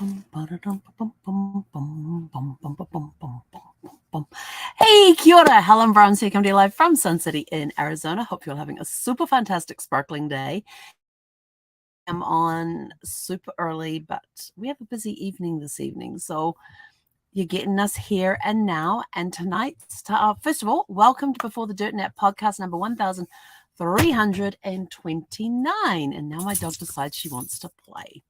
Hey, kia ora, Helen Brown here, coming to you live from Sun City in Arizona. Hope you're having a super fantastic, sparkling day. I'm on super early, but we have a busy evening this evening, so you're getting us here and now. And tonight's, first of all, welcome to Before the Dirt Nap podcast number 1329. And now my dog decides she wants to play.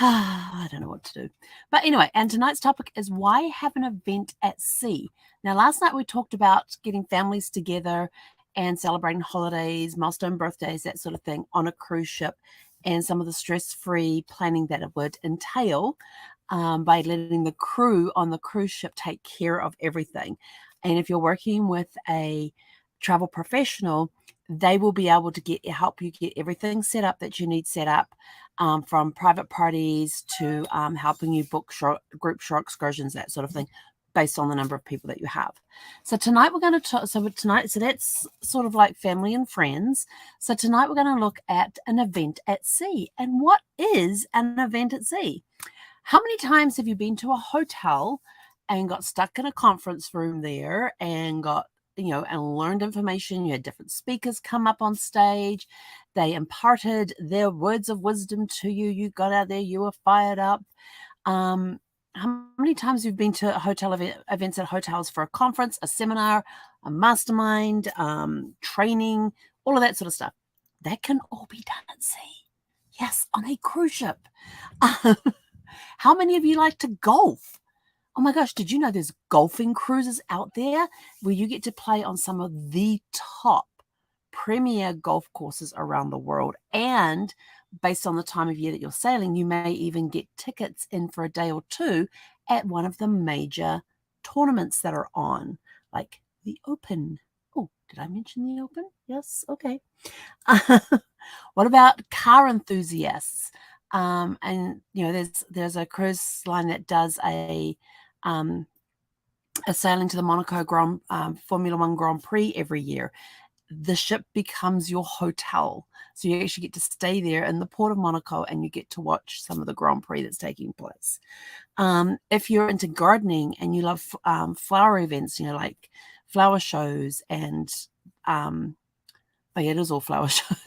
I don't know what to do. But anyway, and tonight's topic is why have an event at sea? Now, last night we talked about getting families together and celebrating holidays, milestone birthdays, that sort of thing on a cruise ship, and some of the stress-free planning that it would entail by letting the crew on the cruise ship take care of everything. And if you're working with a travel professional, they will be able to help you get everything set up that you need set up, from private parties to helping you book group shore excursions, that sort of thing, based on the number of people that you have. So tonight we're going to talk. So that's sort of like family and friends. So tonight we're going to look at an event at sea. And what is an event at sea? How many times have you been to a hotel and got stuck in a conference room there and and learned information? You had different speakers come up on stage. They imparted their words of wisdom to you. You got out there, you were fired up. How many times have you been to hotel events at hotels for a conference, a seminar, a mastermind, training, all of that sort of stuff? That can all be done at sea. Yes, on a cruise ship. How many of you like to golf? Oh my gosh, did you know there's golfing cruises out there where you get to play on some of the top premier golf courses around the world? And based on the time of year that you're sailing, you may even get tickets in for a day or two at one of the major tournaments that are on, like the Open. Oh, did I mention the Open? Yes, okay. What about car enthusiasts? And there's a cruise line that does a sailing to the Monaco Formula One Grand Prix every year. The ship becomes your hotel, so you actually get to stay there in the port of Monaco, and you get to watch some of the Grand Prix that's taking place. If you're into gardening and you love flower events, like flower shows and it is all flower shows.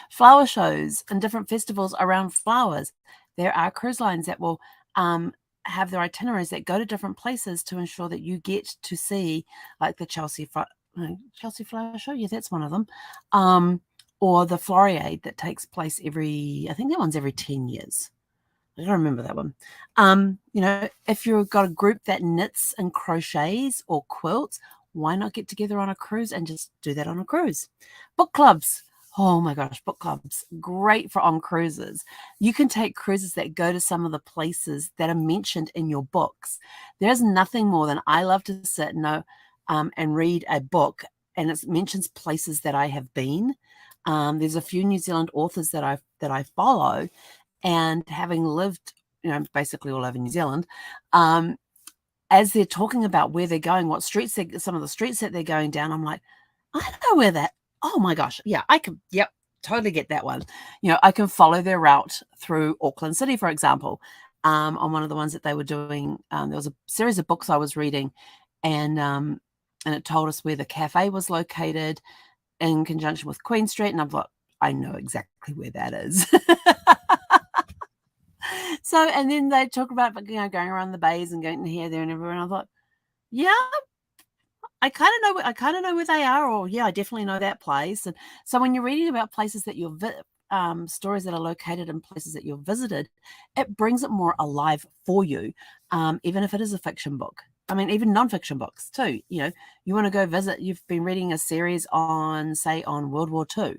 Flower shows and different festivals around flowers. There are cruise lines that will have their itineraries that go to different places to ensure that you get to see, like the Chelsea Flower Show. Yeah, that's one of them. Or the Floriade that takes place I think that one's every 10 years. I don't remember that one. If you've got a group that knits and crochets or quilts, why not get together on a cruise and just do that on a cruise? Book clubs. Oh my gosh, book clubs, great for on cruises. You can take cruises that go to some of the places that are mentioned in your books. There's nothing more than I love to sit and read a book, and it mentions places that I have been. There's a few New Zealand authors that I follow, and having lived, basically all over New Zealand, as they're talking about where they're going, some of the streets that they're going down, I'm like, I know where that. Oh my gosh. Yeah, I can. Yep. Totally get that one. I can follow their route through Auckland City, for example, on one of the ones that they were doing. There was a series of books I was reading, and it told us where the cafe was located in conjunction with Queen Street. And I'm like, I know exactly where that is. So, and then they talk about, going around the bays and going here, there, and everywhere. And I thought, yeah, I kind of know where they are, or yeah, I definitely know that place. And so when you're reading about places that stories that are located in places that you've visited, it brings it more alive for you, even if it is a fiction book. I mean, even nonfiction books too. You want to go visit. You've been reading a series on World War II,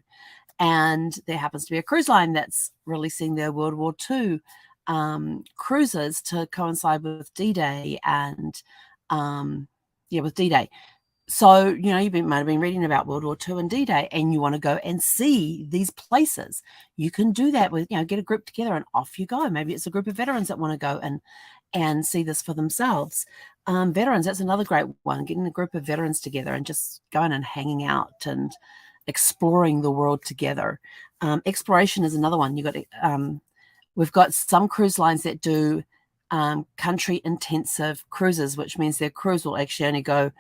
and there happens to be a cruise line that's releasing their World War II cruises to coincide with D-Day and with D-Day. So, you might have been reading about World War II and D-Day, and you want to go and see these places. You can do that with, get a group together and off you go. Maybe it's a group of veterans that want to go and see this for themselves. Veterans, that's another great one, getting a group of veterans together and just going and hanging out and exploring the world together. Exploration is another one. You got We've got some cruise lines that do country intensive cruises, which means their cruise will actually only go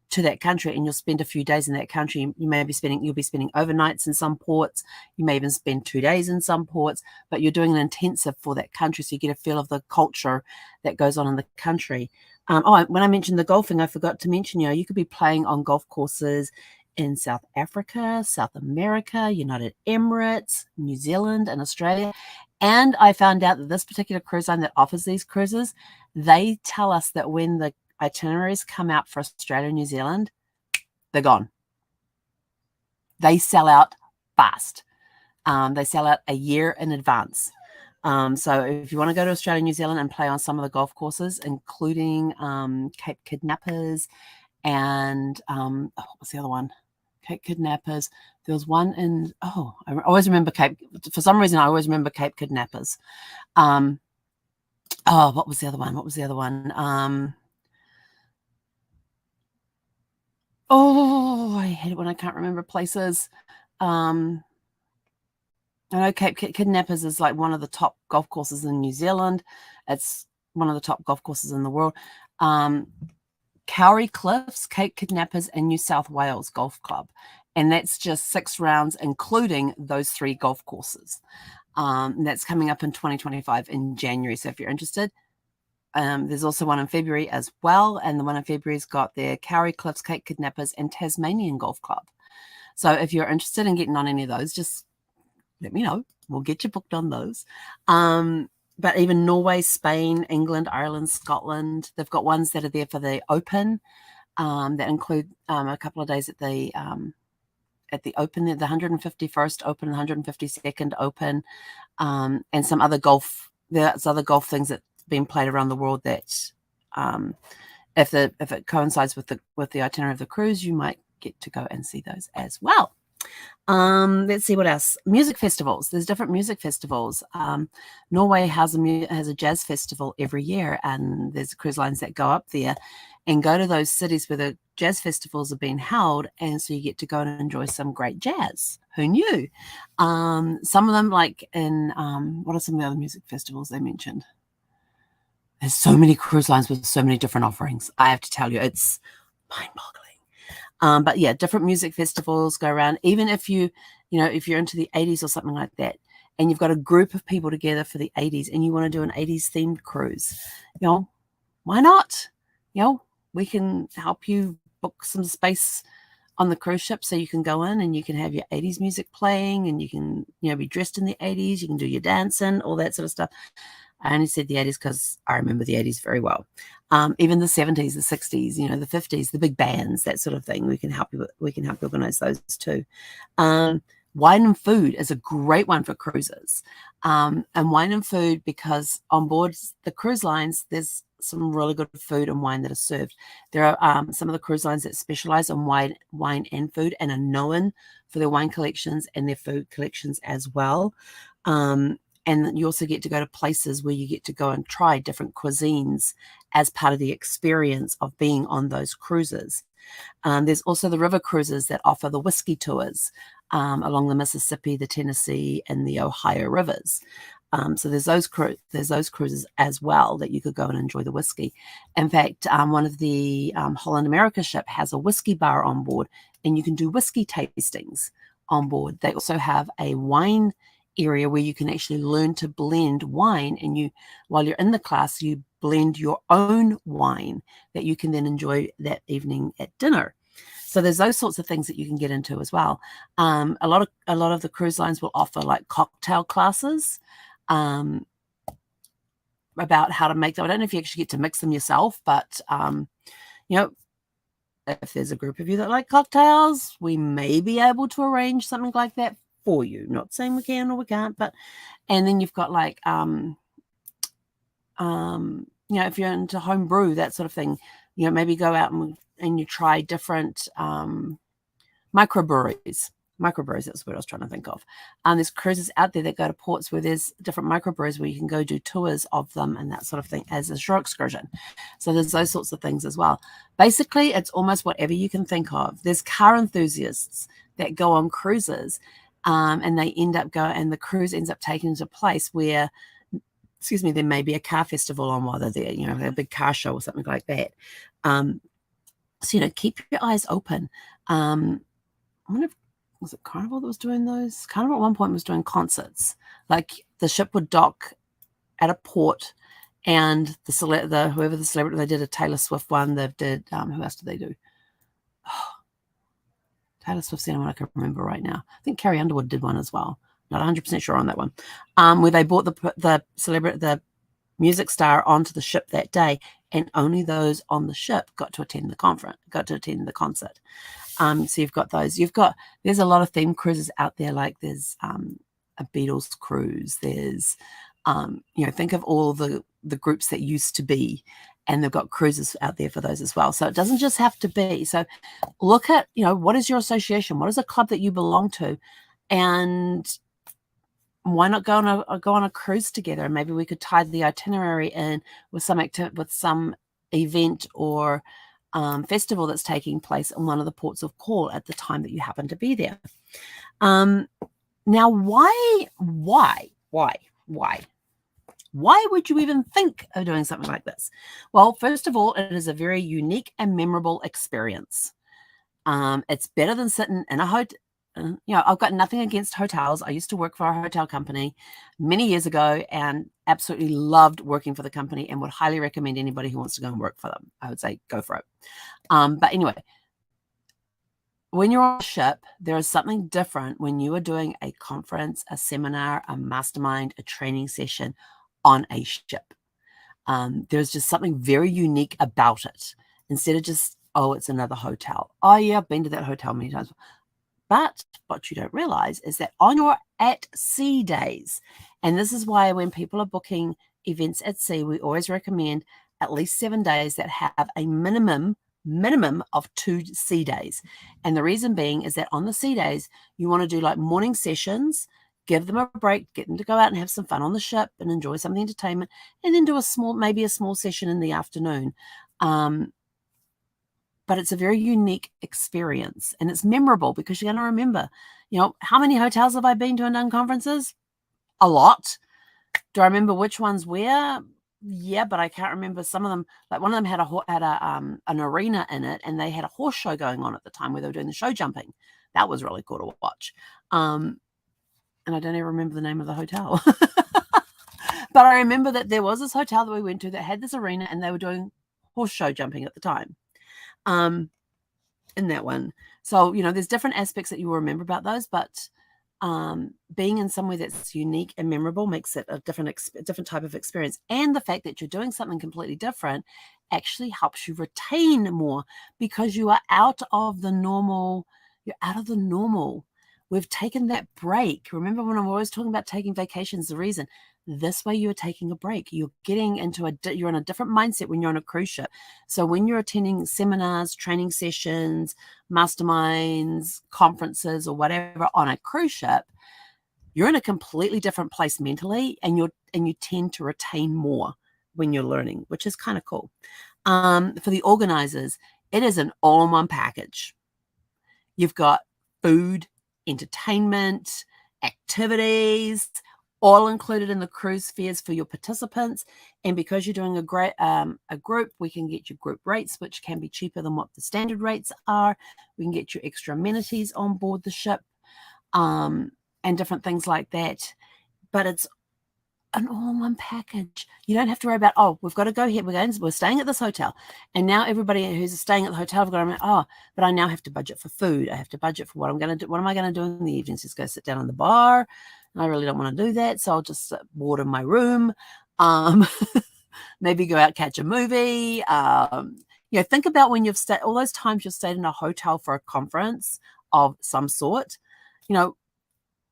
to that country, and you'll spend a few days in that country. You'll be spending overnights in some ports. You may even spend 2 days in some ports, but you're doing an intensive for that country, so you get a feel of the culture that goes on in the country. When I mentioned the golfing, I forgot to mention, you could be playing on golf courses in South Africa, South America, United Emirates, New Zealand, and Australia. And I found out that this particular cruise line that offers these cruises, they tell us that when the itineraries come out for Australia and New Zealand, they're gone. They sell out fast. They sell out a year in advance. So if you want to go to Australia and New Zealand and play on some of the golf courses, including Cape Kidnappers and what was the other one? Cape Kidnappers. There was one in, I always remember Cape. For some reason, I always remember Cape Kidnappers. What was the other one? I hate it when I can't remember places. I know Cape Kidnappers is like one of the top golf courses in New Zealand. It's one of the top golf courses in the world. Cowrie Cliffs, Cape Kidnappers, and New South Wales Golf Club. And that's just 6 rounds, including those 3 golf courses. That's coming up in 2025 in January. So if you're interested, there's also one in February as well. And the one in February's got their Cowrie Cliffs, Cape Kidnappers, and Tasmanian Golf Club. So if you're interested in getting on any of those, just let me know. We'll get you booked on those. But even Norway, Spain, England, Ireland, Scotland, they've got ones that are there for the Open that include a couple of days at the Open, the 151st Open, the 152nd Open, and some other golf. There's other golf things that's been played around the world that, if it coincides with the itinerary of the cruise, you might get to go and see those as well. Let's see what else. Music festivals. There's different music festivals. Norway has a jazz festival every year, and there's cruise lines that go up there and go to those cities where the jazz festivals are being held, and so you get to go and enjoy some great jazz. Who knew? Some of them, like in what are some of the other music festivals they mentioned? There's so many cruise lines with so many different offerings. I have to tell you, it's mind-boggling. But yeah, different music festivals go around. Even if if you're into the 80s or something like that, and you've got a group of people together for the 80s, and you want to do an 80s themed cruise, why not? We can help you book some space on the cruise ship so you can go in and you can have your 80s music playing, and you can, be dressed in the 80s. You can do your dancing, all that sort of stuff. I only said the 80s because I remember the 80s very well. Even the 70s, the 60s, the 50s, the big bands, that sort of thing. We can help you organize those too. Wine and food is a great one for cruises. And wine and food, because on board the cruise lines, there's some really good food and wine that are served. There are some of the cruise lines that specialize on wine and food and are known for their wine collections and their food collections as well. And you also get to go to places where you get to go and try different cuisines as part of the experience of being on those cruises. There's also the river cruises that offer the whiskey tours along the Mississippi, the Tennessee, and the Ohio rivers. So there's those cruises as well that you could go and enjoy the whiskey. In fact, one of the Holland America ship has a whiskey bar on board, and you can do whiskey tastings on board. They also have a wine area where you can actually learn to blend wine, and while you're in the class, you blend your own wine that you can then enjoy that evening at dinner. So there's those sorts of things that you can get into as well. A lot of the cruise lines will offer like cocktail classes about how to make them. I don't know if you actually get to mix them yourself, but if there's a group of you that like cocktails, we may be able to arrange something like that for you. Not saying we can or we can't, and then you've got like if you're into home brew, that sort of thing, maybe go out and you try different microbreweries. That's what I was trying to think of. There's cruises out there that go to ports where there's different microbreweries where you can go do tours of them and that sort of thing as a shore excursion. So there's those sorts of things as well. Basically, it's almost whatever you can think of. There's car enthusiasts that go on cruises, and they end up and the cruise ends up taking to a place where excuse me, there may be a car festival on while they're there, you know, a big car show or something like that. So, you know, keep your eyes open. I wonder if, was it Carnival that was doing those? Carnival at one point was doing concerts. Like the ship would dock at a port, and whoever the celebrity, they did a Taylor Swift one. They did, who else did they do? Oh, Taylor Swift's the only one I can remember right now. I think Carrie Underwood did one as well. Not 100% sure on that one. Where they brought the music star onto the ship that day, and only those on the ship got to attend the concert. So you've got those. There's a lot of theme cruises out there. Like there's a Beatles cruise. There's you know, think of all the groups that used to be, and they've got cruises out there for those as well. So it doesn't just have to be. So look at, you know, what is your association? What is a club that you belong to? And why not go on a cruise together? And maybe we could tie the itinerary in with some event or festival that's taking place in one of the ports of call at the time that you happen to be there. Now, why would you even think of doing something like this? Well, first of all, it is a very unique and memorable experience. It's better than sitting in a hotel. You know, I've got nothing against hotels. I used to work for a hotel company many years ago and absolutely loved working for the company and would highly recommend anybody who wants to go and work for them. I would say go for it. But anyway, when you're on a ship, there is something different when you are doing a conference, a seminar, a mastermind, a training session on a ship. There's just something very unique about it. Instead of just, oh, it's another hotel. Oh, yeah, I've been to that hotel many times. But what you don't realize is that on your at-sea days, and this is why when people are booking events at sea, we always recommend at least 7 days that have a minimum of 2 sea days. And the reason being is that on the sea days, you want to do like morning sessions, give them a break, get them to go out and have some fun on the ship and enjoy some of the entertainment, and then do maybe a small session in the afternoon. But it's a very unique experience, and it's memorable because you're going to remember, you know, how many hotels have I been to and done conferences? A lot. Do I remember which ones where? Yeah, but I can't remember some of them. Like one of them had an arena in it, and they had a horse show going on at the time where they were doing the show jumping. That was really cool to watch. And I don't even remember the name of the hotel. But I remember that there was this hotel that we went to that had this arena, and they were doing horse show jumping at the time. In that one. So, you know, there's different aspects that you will remember about those, but being in somewhere that's unique and memorable makes it a different type of experience. And the fact that you're doing something completely different actually helps you retain more because you are out of the normal. You're out of the normal. We've taken that break. Remember when I'm always talking about taking vacations, the reason this way you're taking a break. You're getting into you're in a different mindset when you're on a cruise ship. So when you're attending seminars, training sessions, masterminds, conferences, or whatever on a cruise ship, you're in a completely different place mentally, and you tend to retain more when you're learning, which is kind of cool. For the organizers, it is an all-in-one package. You've got food, entertainment, activities, all included in the cruise fares for your participants. And because you're doing a group, we can get you group rates, which can be cheaper than what the standard rates are. We can get you extra amenities on board the ship, and different things like that. But it's an all-in-one package. You don't have to worry about, oh, we've got to go here. We're staying at this hotel. And now everybody who's staying at the hotel, have got to remember, oh, but I now have to budget for food. I have to budget for what I'm going to do. What am I going to do in the evenings? Just go sit down in the bar. And I really don't want to do that. So I'll just water my room. Maybe go out, catch a movie. You know, think about when you've stayed, all those times you've stayed in a hotel for a conference of some sort. You know,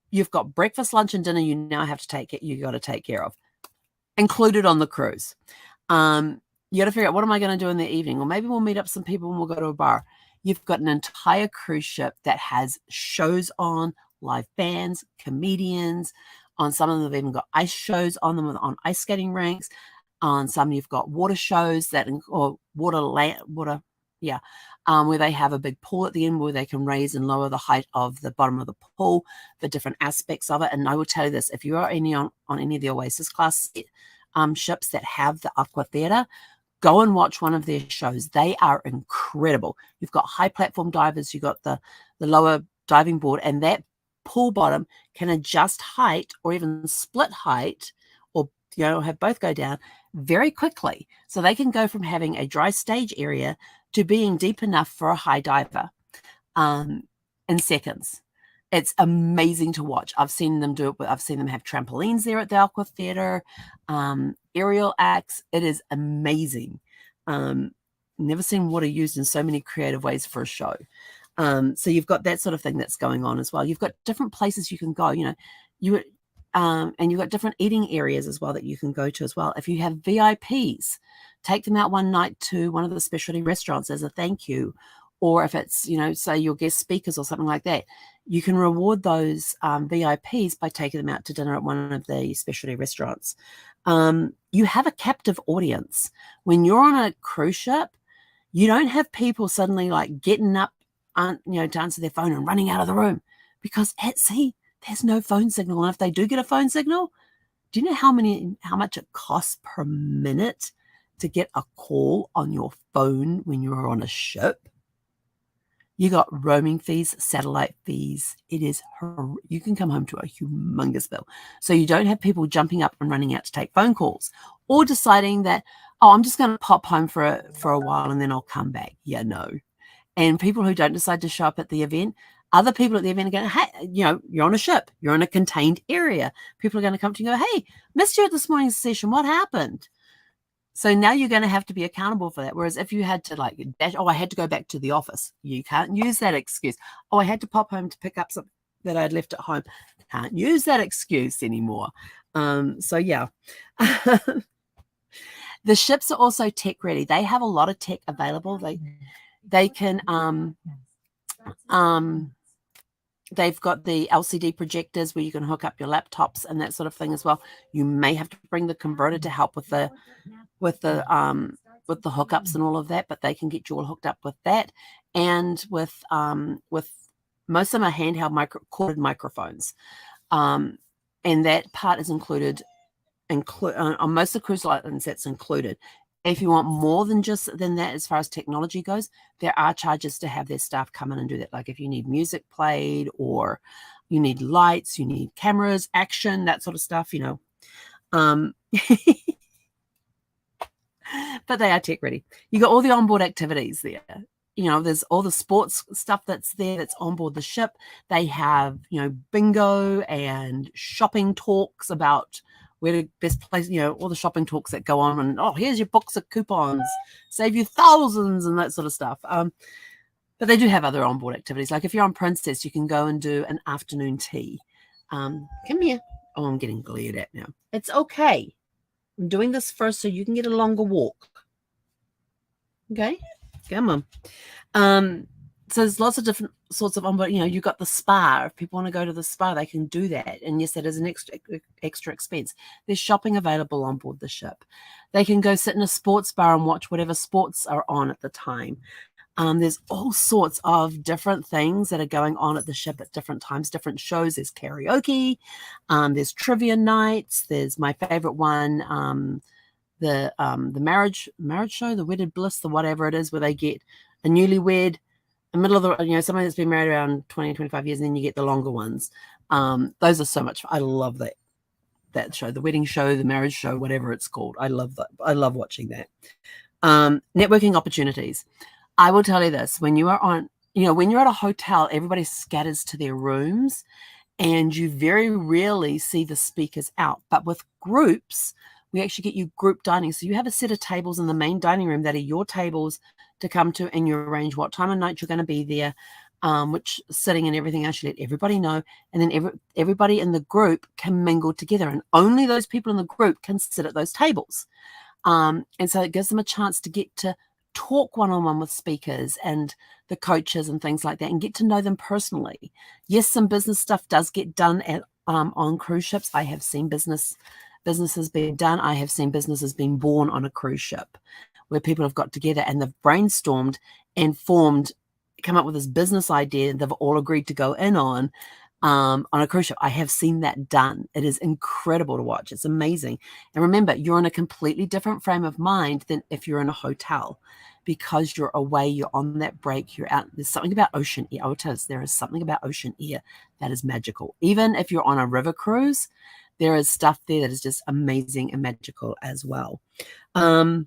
you've got breakfast, lunch, and dinner you now have to take care of, included on the cruise. You got to figure out, what am I going to do in the evening? Or maybe we'll meet up some people and we'll go to a bar. You've got an entire cruise ship that has shows on, live bands, comedians. On some of them, they've even got ice shows on them, on ice skating rinks. On some, you've got water shows where they have a big pool at the end where they can raise and lower the height of the bottom of the pool, the different aspects of it. And I will tell you this, if you are on any of the Oasis class ships that have the aqua theatre, go and watch one of their shows. They are incredible. You've got high platform divers, you've got the lower diving board, and that pool bottom can adjust height or even split height, or have both go down very quickly. So they can go from having a dry stage area to being deep enough for a high diver in seconds. It's amazing to watch. I've seen them do it. I've seen them have trampolines there at the Aqua Theatre, aerial acts. It is amazing. Never seen water used in so many creative ways for a show. So you've got that sort of thing that's going on as well. You've got different places you can go. And you've got different eating areas as well that you can go to as well. If you have VIPs, take them out one night to one of the specialty restaurants as a thank you. Or if it's, say your guest speakers or something like that, you can reward those VIPs by taking them out to dinner at one of the specialty restaurants. You have a captive audience. When you're on a cruise ship, you don't have people suddenly like getting up, to answer their phone and running out of the room, because at sea, there's no phone signal. And if they do get a phone signal, do you know how much it costs per minute to get a call on your phone when you're on a ship? You got roaming fees, satellite fees. You can come home to a humongous bill. So you don't have people jumping up and running out to take phone calls, or deciding that, I'm just going to pop home for a while and then I'll come back. Yeah, no. And people who don't decide to show up at the event, other people at the event are going, hey, you're on a ship, you're in a contained area. People are going to come to you and go, hey, missed you at this morning's session. What happened? So now you're going to have to be accountable for that. Whereas if you had to I had to go back to the office, you can't use that excuse. I had to pop home to pick up something that I'd left at home. Can't use that excuse anymore. So yeah. The ships are also tech ready. They have a lot of tech available. They can they've got the LCD projectors where you can hook up your laptops and that sort of thing as well. You may have to bring the converter to help with the hookups and all of that, but they can get you all hooked up with that. And with most of them are handheld corded microphones. And that part is included on most of the cruise lines. That's included. If you want more than that, as far as technology goes, there are charges to have their staff come in and do that. Like if you need music played, or you need lights, you need cameras, action, that sort of stuff, But they are tech ready. You got all the onboard activities there. There's all the sports stuff that's there that's on board the ship. They have, bingo and shopping talks about where the best place, all the shopping talks that go on, and here's your box of coupons, save you thousands and that sort of stuff. But they do have other onboard activities. Like if you're on Princess, you can go and do an afternoon tea. Come here. Oh, I'm getting glared at now. It's okay. I'm doing this first so you can get a longer walk. Okay, come on. So there's lots of different sorts of onboard. You've got the spa. If people want to go to the spa, they can do that. And yes, that is an extra expense. There's shopping available on board the ship. They can go sit in a sports bar and watch whatever sports are on at the time. There's all sorts of different things that are going on at the ship at different times, different shows. There's karaoke. There's trivia nights. There's my favorite one, the marriage show, the wedded bliss, the whatever it is, where they get a newlywed, the middle of the, somebody that's been married around 20, 25 years, and then you get the longer ones. Those are so much fun. I love that show, the wedding show, the marriage show, whatever it's called. I love that. I love watching that. Networking opportunities. I will tell you this, when you are when you're at a hotel, everybody scatters to their rooms and you very rarely see the speakers out. But with groups, we actually get you group dining. So you have a set of tables in the main dining room that are your tables to come to, and you arrange what time of night you're going to be there, which sitting and everything else. You let everybody know, and then everybody in the group can mingle together, and only those people in the group can sit at those tables. And so it gives them a chance to get to talk one-on-one with speakers and the coaches and things like that, and get to know them personally. Yes, some business stuff does get done on cruise ships. I have seen businesses being done. I have seen businesses being born on a cruise ship, where people have got together and they've brainstormed and come up with this business idea they've all agreed to go in on. on a cruise ship. I have seen that done. It is incredible to watch. It's amazing. And remember, you're in a completely different frame of mind than if you're in a hotel, because you're away, you're on that break, you're out. There's something about ocean air. I will tell you, there is something about ocean air that is magical. Even if you're on a river cruise, there is stuff there that is just amazing and magical as well. You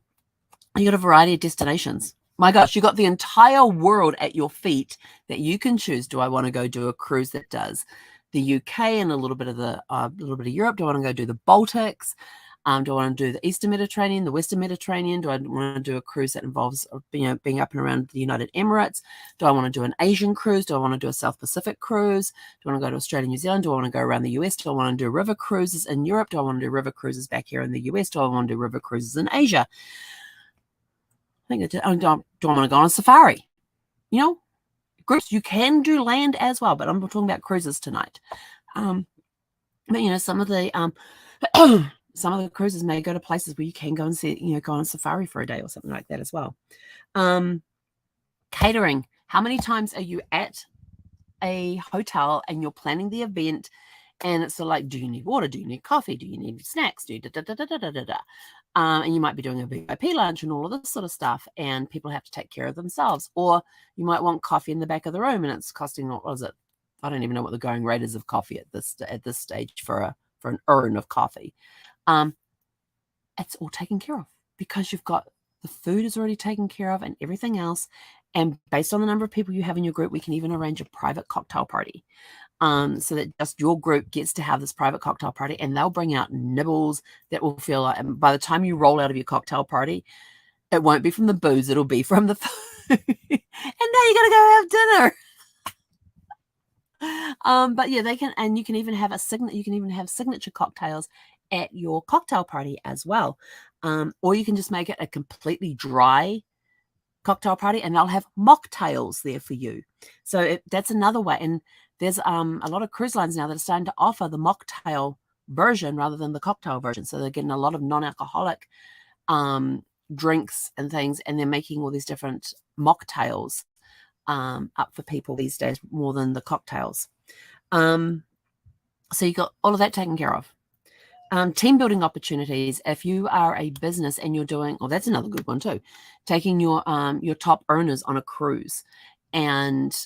got a variety of destinations. My gosh, you got the entire world at your feet that you can choose. Do I want to go do a cruise that does the UK and a little bit of Europe? Do I want to go do the Baltics? Do I want to do the Eastern Mediterranean, the Western Mediterranean? Do I want to do a cruise that involves being up and around the United Emirates? Do I want to do an Asian cruise? Do I want to do a South Pacific cruise? Do I want to go to Australia, New Zealand? Do I want to go around the US? Do I want to do river cruises in Europe? Do I want to do river cruises back here in the US? Do I want to do river cruises in Asia? I think I don't want to go on a safari. Groups, you can do land as well, but I'm talking about cruises tonight. But some of the some of the cruises may go to places where you can go and see, go on a safari for a day or something like that as well. Catering. How many times are you at a hotel and you're planning the event, and it's like, do you need water? Do you need coffee? Do you need snacks? And you might be doing a VIP lunch and all of this sort of stuff, and people have to take care of themselves. Or you might want coffee in the back of the room, and it's costing, what is it? I don't even know what the going rate is of coffee at this stage for an urn of coffee. It's all taken care of because you've got the food is already taken care of and everything else. And based on the number of people you have in your group, we can even arrange a private cocktail party. So that just your group gets to have this private cocktail party, and they'll bring out nibbles that will feel like, and by the time you roll out of your cocktail party, it won't be from the booze, it'll be from the food. And now you got to go have dinner. But yeah, they can, and you can even have signature cocktails at your cocktail party as well. Or you can just make it a completely dry cocktail party, and they'll have mocktails there for you. So that's another way. And there's a lot of cruise lines now that are starting to offer the mocktail version rather than the cocktail version. So they're getting a lot of non-alcoholic drinks and things, and they're making all these different mocktails up for people these days more than the cocktails. So you got all of that taken care of. Team building opportunities. If you are a business and you're doing, that's another good one too, taking your top earners on a cruise, and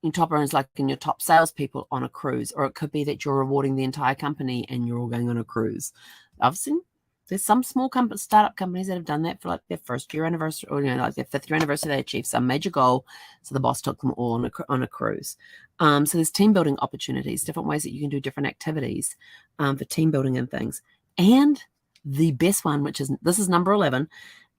your top earners, like in your top salespeople, on a cruise. Or it could be that you're rewarding the entire company and you're all going on a cruise. I've seen there's some small startup companies that have done that for like their first year anniversary, or like their 5th year anniversary. They achieved some major goal, so the boss took them all on a cruise. So there's team building opportunities, different ways that you can do different activities for team building and things. And the best one, this is number 11,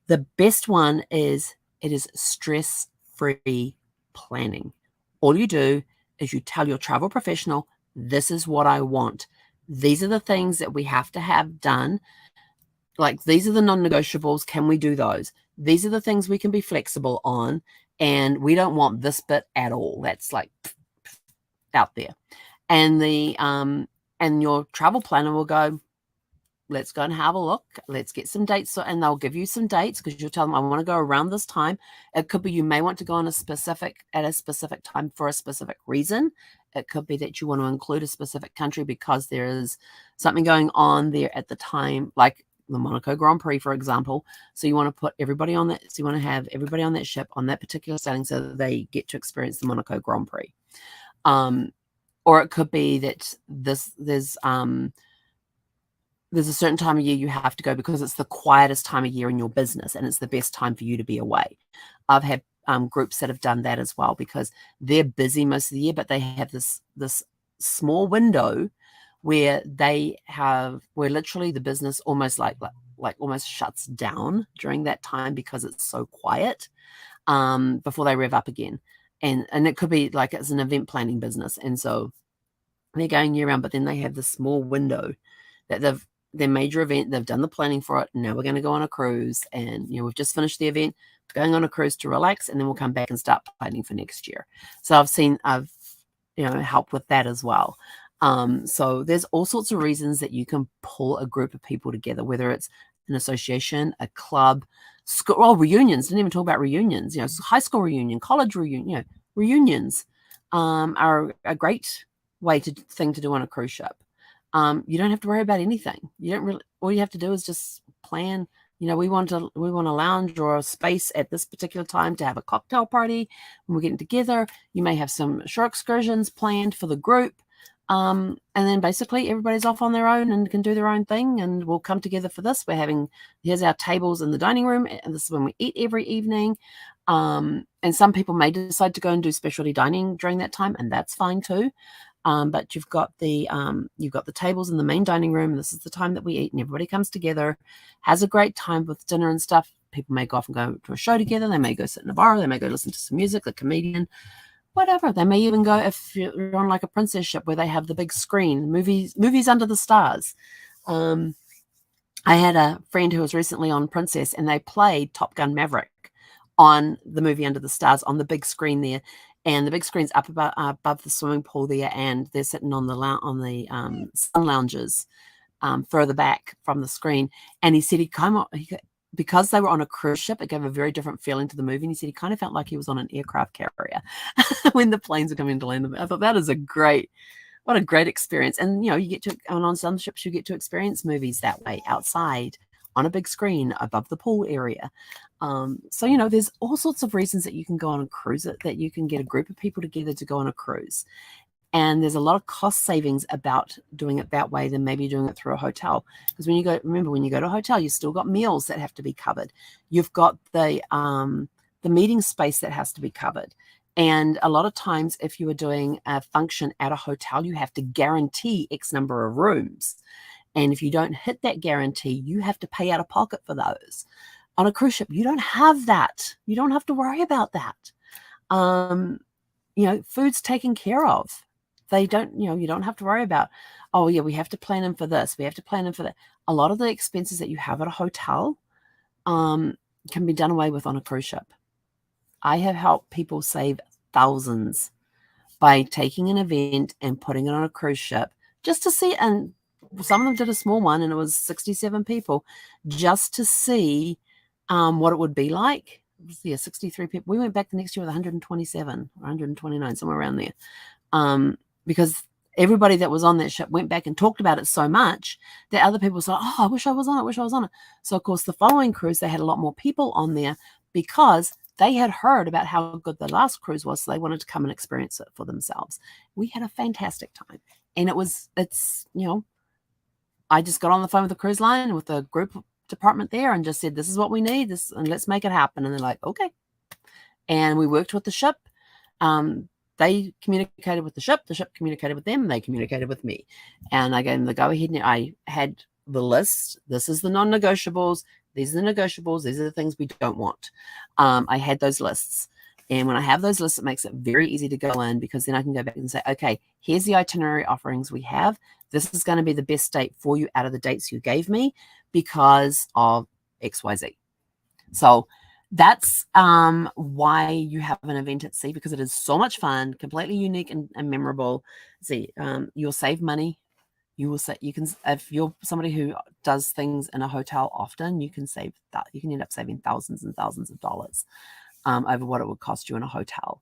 the best one is it is stress-free planning. All you do is you tell your travel professional, this is what I want. These are the things that we have to have done. Like, these are the non-negotiables. Can we do those? These are the things we can be flexible on. And we don't want this bit at all. That's like out there. And and your travel planner will go, let's go and have a look. Let's get some dates. And they'll give you some dates, because you'll tell them, I want to go around this time. It could be you may want to go at a specific time for a specific reason. It could be that you want to include a specific country because there is something going on there at the time, like the Monaco Grand Prix, for example. So you want to put everybody on that. So you want to have everybody on that ship on that particular sailing so that they get to experience the Monaco Grand Prix. Or it could be that there's a certain time of year you have to go because it's the quietest time of year in your business and it's the best time for you to be away. I've had groups that have done that as well, because they're busy most of the year, but they have this small window where literally the business almost like almost shuts down during that time because it's so quiet before they rev up again. And it could be like it's an event planning business, and so they're going year round, but then they have this small window that their major event, they've done the planning for it. Now we're going to go on a cruise, and we've just finished the event, going on a cruise to relax, and then we'll come back and start planning for next year. So I've helped with that as well. So there's all sorts of reasons that you can pull a group of people together, whether it's an association, a club, school, reunions. Didn't even talk about reunions. High school reunion, college reunion. Reunions are a great thing to do on a cruise ship. You don't have to worry about anything. You don't really. All you have to do is just plan. We want a lounge or a space at this particular time to have a cocktail party when we're getting together. You may have some shore excursions planned for the group. And then basically everybody's off on their own and can do their own thing, and we'll come together for this. Here's our tables in the dining room, and this is when we eat every evening. And some people may decide to go and do specialty dining during that time, and that's fine too. But you've got the tables in the main dining room. This is the time that we eat, and everybody comes together, has a great time with dinner and stuff. People may go off and go to a show together. They may go sit in a bar. They may go listen to some music, a comedian, whatever. They may even go, if you're on like a princess ship where they have the big screen, movies under the stars. I had a friend who was recently on Princess, and they played Top Gun Maverick on the movie Under the Stars on the big screen there. And the big screen's up above the swimming pool there, and they're sitting on the sun lounges further back from the screen. And he said because they were on a cruise ship, it gave a very different feeling to the movie. And he said he kind of felt like he was on an aircraft carrier when the planes were coming to land. I thought that is what a great experience. And you get to, on some ships, you get to experience movies that way outside on a big screen above the pool area. So, there's all sorts of reasons that you can go on a cruise, that you can get a group of people together to go on a cruise. And there's a lot of cost savings about doing it that way than maybe doing it through a hotel. Because when you go to a hotel, you've still got meals that have to be covered. You've got the meeting space that has to be covered. And a lot of times, if you are doing a function at a hotel, you have to guarantee X number of rooms. And if you don't hit that guarantee, you have to pay out of pocket for those. On a cruise ship, you don't have that. You don't have to worry about that. Food's taken care of. They don't, you don't have to worry about, oh yeah, we have to plan in for this. We have to plan in for that. A lot of the expenses that you have at a hotel can be done away with on a cruise ship. I have helped people save thousands by taking an event and putting it on a cruise ship just to see. And some of them did a small one, and it was 67 people, just to see what it would be like. 63 people. We went back the next year with 127 or 129, somewhere around there. Because everybody that was on that ship went back and talked about it so much that other people said, oh, I wish I was on it. So, of course, the following cruise, they had a lot more people on there because they had heard about how good the last cruise was, so they wanted to come and experience it for themselves. We had a fantastic time. And I just got on the phone with the cruise line with the group department there and just said, this is what we need, and let's make it happen. And they're like, okay. And we worked with the ship. They communicated with the ship communicated with them, they communicated with me. And I gave them the go-ahead. And I had the list. This is the non-negotiables. These are the negotiables. These are the things we don't want. I had those lists. And when I have those lists, it makes it very easy to go in, because then I can go back and say, okay, here's the itinerary offerings we have. This is going to be the best date for you out of the dates you gave me because of XYZ. So that's why you have an event at sea, because it is so much fun, completely unique and memorable. See, you'll save money. You can, if you're somebody who does things in a hotel often, you can save that. You can end up saving thousands and thousands of dollars over what it would cost you in a hotel.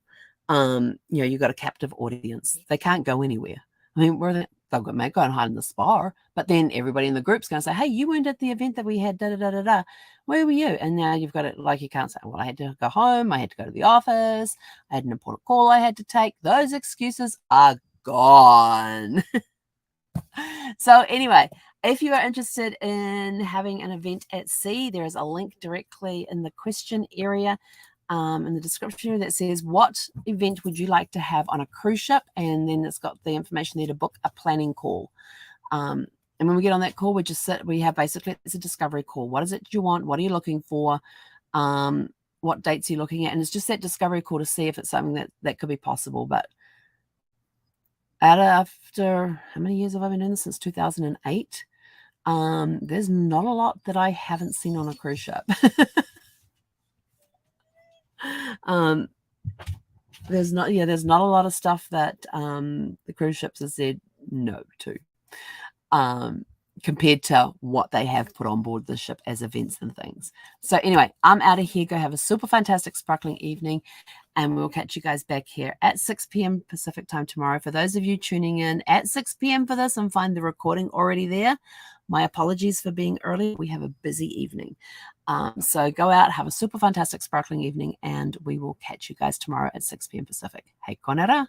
You've got a captive audience. They can't go anywhere. I mean, they'll go and hide in the spa, but then everybody in the group's going to say, hey, you weren't at the event that we had, da-da-da-da-da. Where were you? And now you've got it, like, you can't say, well, I had to go home. I had to go to the office. I had an important call I had to take. Those excuses are gone. So anyway, if you are interested in having an event at sea, there is a link directly in the question area in the description that says, what event would you like to have on a cruise ship? And then it's got the information there to book a planning call. And when we get on that call, we have basically, it's a discovery call. What is it you want? What are you looking for? What dates are you looking at? And it's just that discovery call to see if it's something that could be possible. But after, how many years have I been doing this? Since 2008. There's not a lot that I haven't seen on a cruise ship. There's not a lot of stuff that the cruise ships have said no to. compared to what they have put on board the ship as events and things. So anyway, I'm out of here. Go have a super fantastic sparkling evening, and we'll catch you guys back here at 6 p.m. Pacific time tomorrow. For those of you tuning in at 6 p.m. for this and find the recording already there, my apologies for being early. We have a busy evening. So go out, have a super fantastic sparkling evening, and we will catch you guys tomorrow at 6 p.m. Pacific. Hei konera.